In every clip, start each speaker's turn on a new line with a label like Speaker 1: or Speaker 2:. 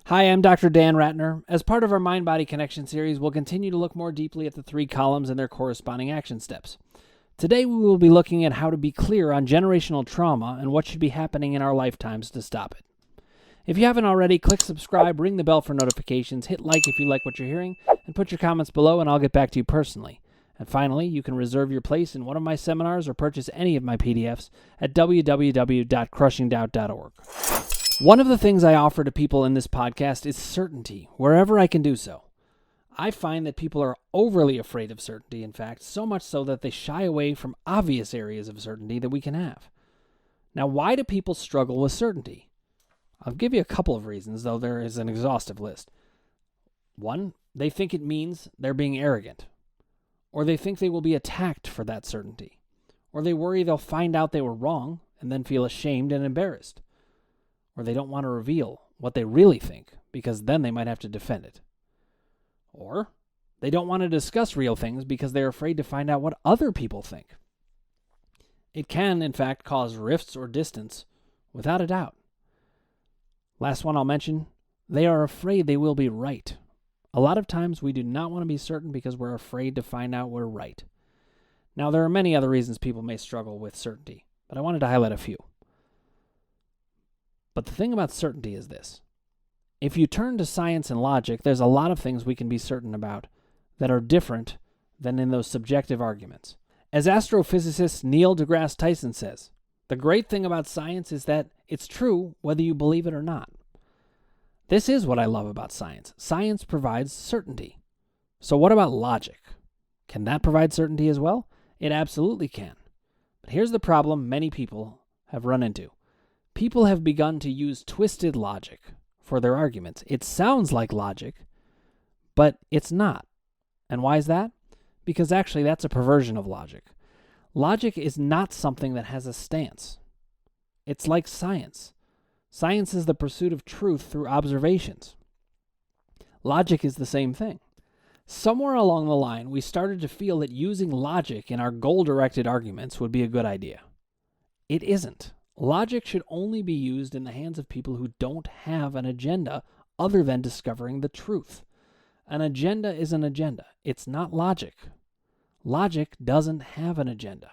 Speaker 1: Hi, I'm Dr. Dan Ratner. As part of our Mind-Body Connection series, we'll continue to look more deeply at the three columns and their corresponding action steps. Today, we will be looking at how to be clear on generational trauma and what should be happening in our lifetimes to stop it. If you haven't already, click subscribe, ring the bell for notifications, hit like if you like what you're hearing, and put your comments below and I'll get back to you personally. And finally, you can reserve your place in one of my seminars or purchase any of my PDFs at www.crushingdoubt.org. One of the things I offer to people in this podcast is certainty, wherever I can do so. I find that people are overly afraid of certainty, in fact, so much so that they shy away from obvious areas of certainty that we can have. Now, why do people struggle with certainty? I'll give you a couple of reasons, though there is an exhaustive list. One, they think it means they're being arrogant, or they think they will be attacked for that certainty, or they worry they'll find out they were wrong and then feel ashamed and embarrassed. Or they don't want to reveal what they really think because then they might have to defend it. Or they don't want to discuss real things because they're afraid to find out what other people think. It can, in fact, cause rifts or distance, without a doubt. Last one I'll mention, they are afraid they will be right. A lot of times we do not want to be certain because we're afraid to find out we're right. Now, there are many other reasons people may struggle with certainty, but I wanted to highlight a few. But the thing about certainty is this. If you turn to science and logic, there's a lot of things we can be certain about that are different than in those subjective arguments. As astrophysicist Neil deGrasse Tyson says, the great thing about science is that it's true whether you believe it or not. This is what I love about science. Science provides certainty. So what about logic? Can that provide certainty as well? It absolutely can. But here's the problem many people have run into. People have begun to use twisted logic for their arguments. It sounds like logic, but it's not. And why is that? Because actually that's a perversion of logic. Logic is not something that has a stance. It's like science. Science is the pursuit of truth through observations. Logic is the same thing. Somewhere along the line, we started to feel that using logic in our goal-directed arguments would be a good idea. It isn't. Logic should only be used in the hands of people who don't have an agenda other than discovering the truth. An agenda is an agenda. It's not logic. Logic doesn't have an agenda.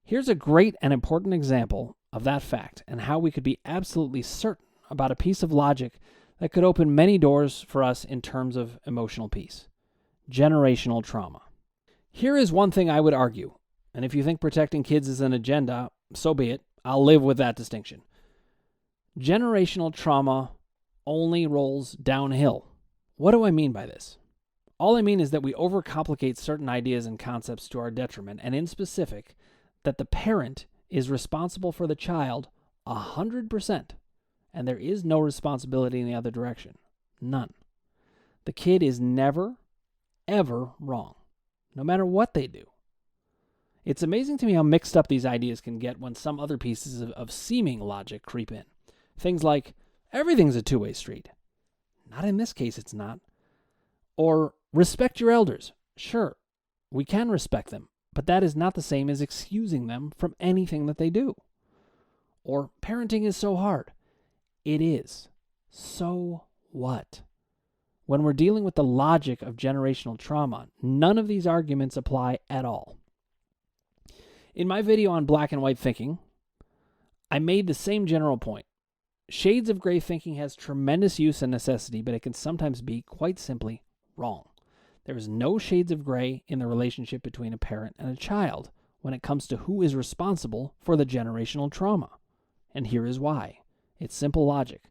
Speaker 1: Here's a great and important example of that fact and how we could be absolutely certain about a piece of logic that could open many doors for us in terms of emotional peace. Generational trauma. Here is one thing I would argue, and if you think protecting kids is an agenda, so be it. I'll live with that distinction. Generational trauma only rolls downhill. What do I mean by this? All I mean is that we overcomplicate certain ideas and concepts to our detriment, and in specific, that the parent is responsible for the child 100%, and there is no responsibility in the other direction. None. The kid is never, ever wrong, no matter what they do. It's amazing to me how mixed up these ideas can get when some other pieces of seeming logic creep in. Things like, everything's a two-way street. Not in this case, it's not. Or, respect your elders. Sure, we can respect them, but that is not the same as excusing them from anything that they do. Or, parenting is so hard. It is. So what? When we're dealing with the logic of generational trauma, none of these arguments apply at all. In my video on black and white thinking, I made the same general point. Shades of gray thinking has tremendous use and necessity, but it can sometimes be, quite simply, wrong. There is no shades of gray in the relationship between a parent and a child when it comes to who is responsible for the generational trauma. And here is why. It's simple logic.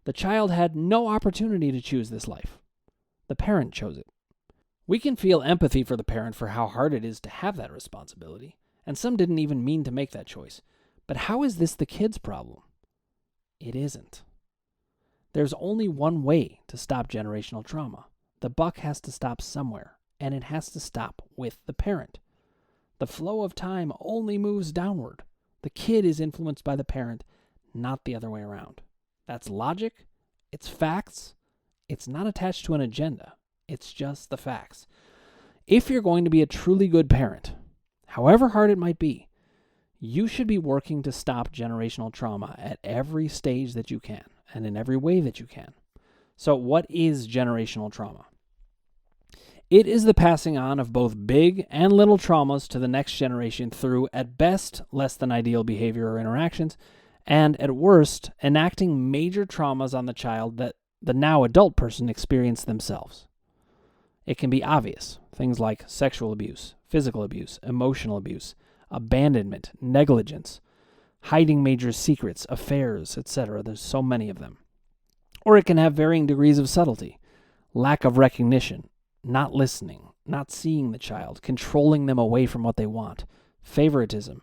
Speaker 1: The child had no opportunity to choose this life. The parent chose it. We can feel empathy for the parent for how hard it is to have that responsibility. And some didn't even mean to make that choice. But how is this the kid's problem? It isn't. There's only one way to stop generational trauma. The buck has to stop somewhere, and it has to stop with the parent. The flow of time only moves downward. The kid is influenced by the parent, not the other way around. That's logic. It's facts. It's not attached to an agenda. It's just the facts. If you're going to be a truly good parent, however hard it might be, you should be working to stop generational trauma at every stage that you can and in every way that you can. So what is generational trauma? It is the passing on of both big and little traumas to the next generation through, at best, less than ideal behavior or interactions, and at worst, enacting major traumas on the child that the now adult person experienced themselves. It can be obvious, things like sexual abuse, physical abuse, emotional abuse, abandonment, negligence, hiding major secrets, affairs, etc. There's so many of them. Or it can have varying degrees of subtlety, lack of recognition, not listening, not seeing the child, controlling them away from what they want, favoritism,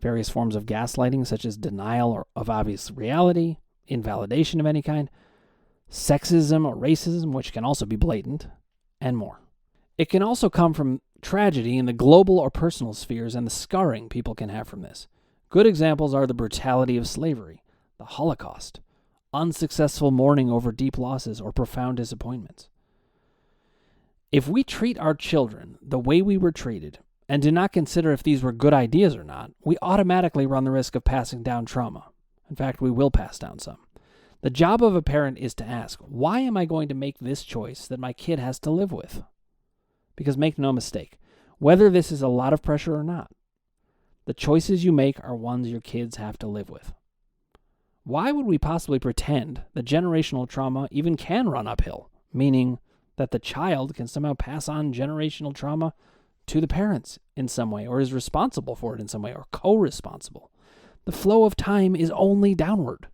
Speaker 1: various forms of gaslighting such as denial of obvious reality, invalidation of any kind, sexism or racism, which can also be blatant, and more. It can also come from tragedy in the global or personal spheres and the scarring people can have from this. Good examples are the brutality of slavery, the Holocaust, unsuccessful mourning over deep losses or profound disappointments. If we treat our children the way we were treated and do not consider if these were good ideas or not, we automatically run the risk of passing down trauma. In fact, we will pass down some. The job of a parent is to ask, why am I going to make this choice that my kid has to live with? Because make no mistake, whether this is a lot of pressure or not, the choices you make are ones your kids have to live with. Why would we possibly pretend that generational trauma even can run uphill, meaning that the child can somehow pass on generational trauma to the parents in some way, or is responsible for it in some way, or co-responsible? The flow of time is only downward.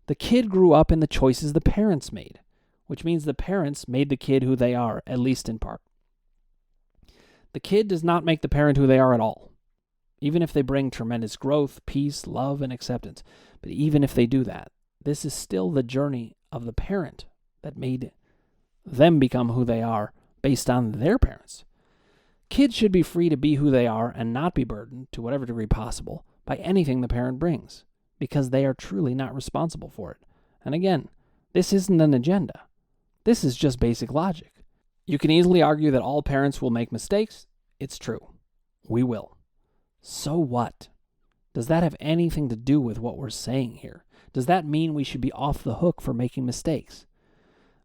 Speaker 1: The kid grew up in the choices the parents made, which means the parents made the kid who they are, at least in part. The kid does not make the parent who they are at all, even if they bring tremendous growth, peace, love, and acceptance. But even if they do that, this is still the journey of the parent that made them become who they are based on their parents. Kids should be free to be who they are and not be burdened, to whatever degree possible, by anything the parent brings, because they are truly not responsible for it. And again, this isn't an agenda. This is just basic logic. You can easily argue that all parents will make mistakes. It's true. We will. So what? Does that have anything to do with what we're saying here? Does that mean we should be off the hook for making mistakes?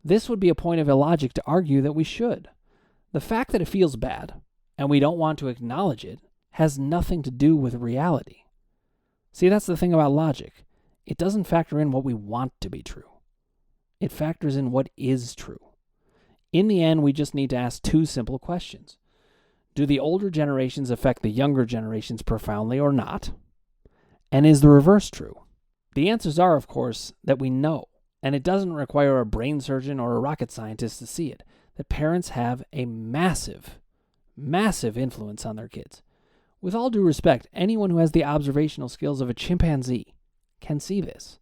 Speaker 1: This would be a point of illogic to argue that we should. The fact that it feels bad, and we don't want to acknowledge it, has nothing to do with reality. See, that's the thing about logic. It doesn't factor in what we want to be true. It factors in what is true. In the end, we just need to ask two simple questions. Do the older generations affect the younger generations profoundly or not? And is the reverse true? The answers are, of course, that we know, and it doesn't require a brain surgeon or a rocket scientist to see it, that parents have a massive, massive influence on their kids. With all due respect, anyone who has the observational skills of a chimpanzee can see this.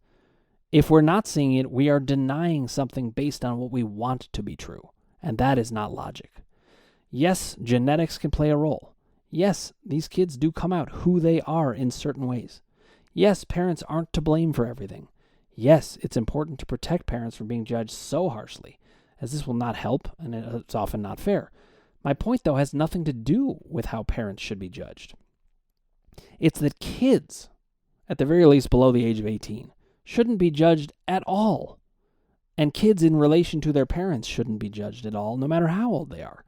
Speaker 1: If we're not seeing it, we are denying something based on what we want to be true, and that is not logic. Yes, genetics can play a role. Yes, these kids do come out who they are in certain ways. Yes, parents aren't to blame for everything. Yes, it's important to protect parents from being judged so harshly, as this will not help, and it's often not fair. My point, though, has nothing to do with how parents should be judged. It's that kids, at the very least below the age of 18, shouldn't be judged at all. And kids in relation to their parents shouldn't be judged at all, no matter how old they are.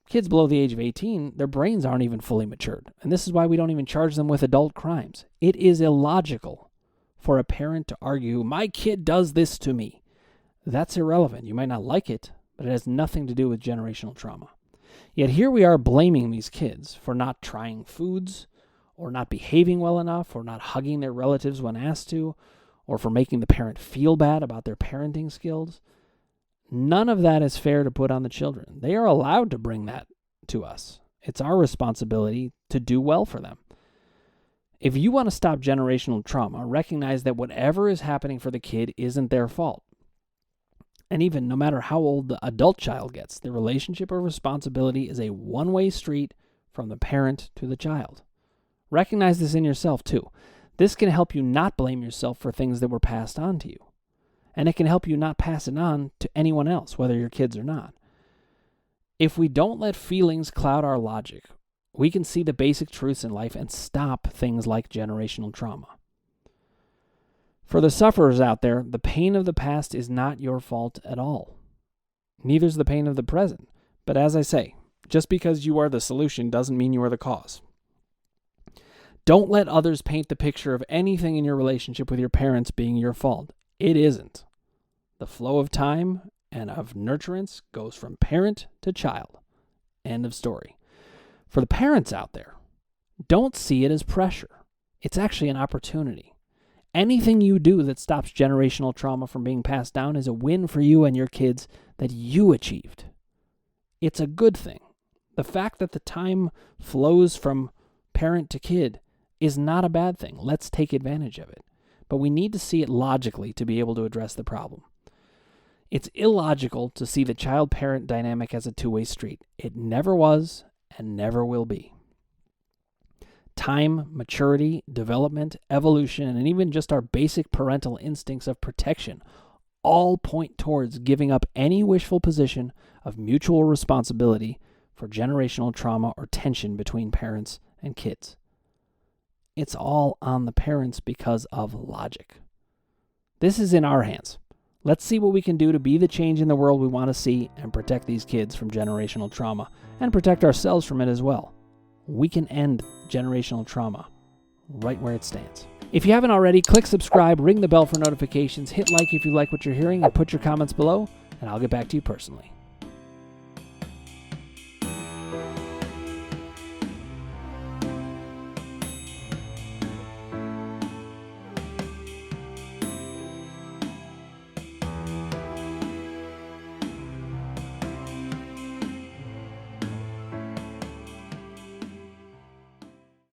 Speaker 1: Kids below the age of 18, their brains aren't even fully matured. And this is why we don't even charge them with adult crimes. It is illogical for a parent to argue, my kid does this to me. That's irrelevant. You might not like it, but it has nothing to do with generational trauma. Yet here we are blaming these kids for not trying foods, or not behaving well enough, or not hugging their relatives when asked to, or for making the parent feel bad about their parenting skills. None of that is fair to put on the children. They are allowed to bring that to us. It's our responsibility to do well for them. If you want to stop generational trauma, recognize that whatever is happening for the kid isn't their fault. And even no matter how old the adult child gets, the relationship of responsibility is a one-way street from the parent to the child. Recognize this in yourself too. This can help you not blame yourself for things that were passed on to you. And it can help you not pass it on to anyone else, whether your kids or not. If we don't let feelings cloud our logic, we can see the basic truths in life and stop things like generational trauma. For the sufferers out there, the pain of the past is not your fault at all. Neither is the pain of the present. But as I say, just because you are the solution doesn't mean you are the cause. Don't let others paint the picture of anything in your relationship with your parents being your fault. It isn't. The flow of time and of nurturance goes from parent to child. End of story. For the parents out there, don't see it as pressure. It's actually an opportunity. Anything you do that stops generational trauma from being passed down is a win for you and your kids that you achieved. It's a good thing. The fact that the time flows from parent to kid is not a bad thing. Let's take advantage of it. But we need to see it logically to be able to address the problem. It's illogical to see the child-parent dynamic as a two-way street. It never was and never will be. Time, maturity, development, evolution, and even just our basic parental instincts of protection all point towards giving up any wishful position of mutual responsibility for generational trauma or tension between parents and kids. It's all on the parents because of logic. This is in our hands. Let's see what we can do to be the change in the world we want to see and protect these kids from generational trauma and protect ourselves from it as well. We can end generational trauma right where it stands. If you haven't already, click subscribe, ring the bell for notifications, hit like if you like what you're hearing, and put your comments below, and I'll get back to you personally.